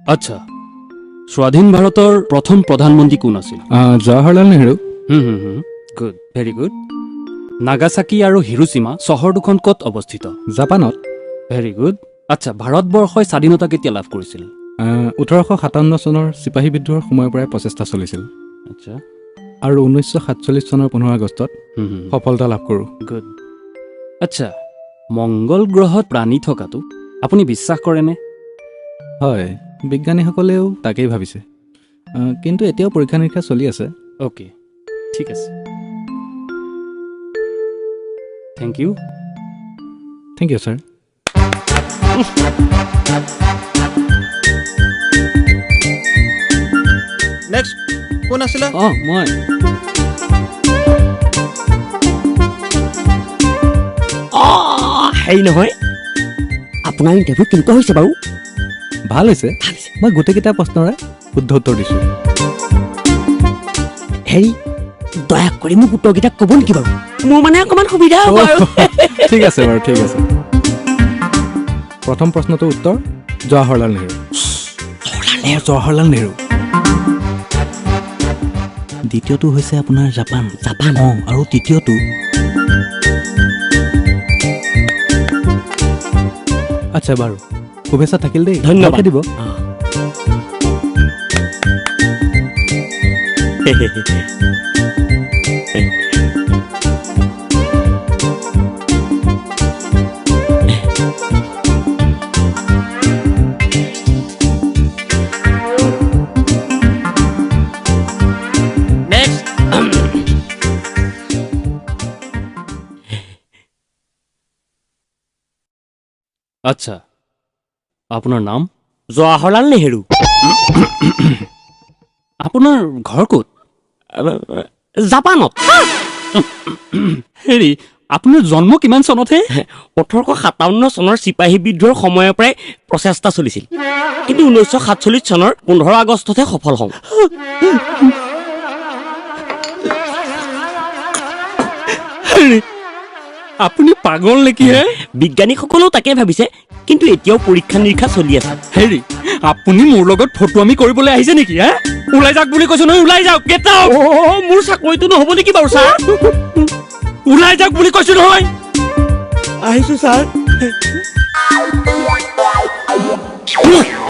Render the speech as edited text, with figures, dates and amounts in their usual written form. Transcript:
আচ্ছা স্বাধীন ভাৰতৰ প্ৰথম প্ৰধানমন্ত্ৰী কোন আছিল Jawaharlal Nehru good very good Nagasaki আৰু হিৰোচিমা চহৰ দুখন ক'ত অৱস্থিত জাপানত ভেৰি গুড আচ্ছা ভাৰতবৰ্ষই স্বাধীনতা কেতিয়া লাভ কৰিছিল 1857 চনৰ চিপাহী বিদ্ৰোহৰ সময়ৰ পৰাই প্ৰচেষ্টা চলিছিল আচ্ছা আৰু 1947 চনৰ 15 আগষ্টত সফলতা লাভ কৰোঁ গুড আচ্ছা মংগল গ্ৰহত প্ৰাণী থকাটো আপুনি বিশ্বাস কৰেনে হয় বিজ্ঞানীসকলেও তাকেই ভাবিছে কিন্তু এতিয়াও পৰীক্ষা নিৰীক্ষা চলি আছে অ'কে ঠিক আছে থেংক ইউ ছাৰ নেক্সট কোন আছিলে মই হেৰি নহয় আপোনাৰ ইণ্টাৰভিউ কেনেকুৱা হৈছে বাৰু ভাল হৈছে মই গোটেইকেইটা প্ৰশ্নৰে শুদ্ধ উত্তৰ দিছোঁ হেৰি দয়া কৰি মোক উত্তৰকেইটা ক'ব নেকি বাৰু মোৰ মানে অকণমান সুবিধা হ'ব আৰু ঠিক আছে বাৰু ঠিক আছে প্ৰথম প্ৰশ্নটোৰ উত্তৰ জৱাহৰলাল নেহৰু দ্বিতীয়টো হৈছে আপোনাৰ জাপান আৰু তৃতীয়টো আচ্ছা বাৰু শুভেচ্ছা থাকিল দেই ধন্যবাদ দিব আচ্ছা আপোনাৰ নাম জৱাহৰলাল নেহৰু আপোনাৰ ঘৰ ক'ত জাপানত হেৰি আপোনাৰ জন্ম কিমান চনতহে 1857 চনৰ চিপাহী বিদ্ৰোহৰ সময়ৰ পৰাই প্ৰচেষ্টা চলিছিল কিন্তু 1947 চনৰ 15 আগষ্টতহে সফল হওঁ আপুনি পাগল নেকি হে বিজ্ঞানীসকলেও তাকে ভাবিছে কিন্তু এতিয়াও পৰীক্ষা নিৰীক্ষা চলি আছে হেৰি আপুনি মোৰ লগত ফটোৱামি কৰিবলৈ আহিছে নেকি হে ওলাই যাওক বুলি কৈছো নহয় ওলাই যাওক গেট আউট মোৰ চাকৰিটো নহ'ব নেকি বাৰু ছাৰ ওলাই যাওক বুলি কৈছো নহয় আহিছো ছাৰ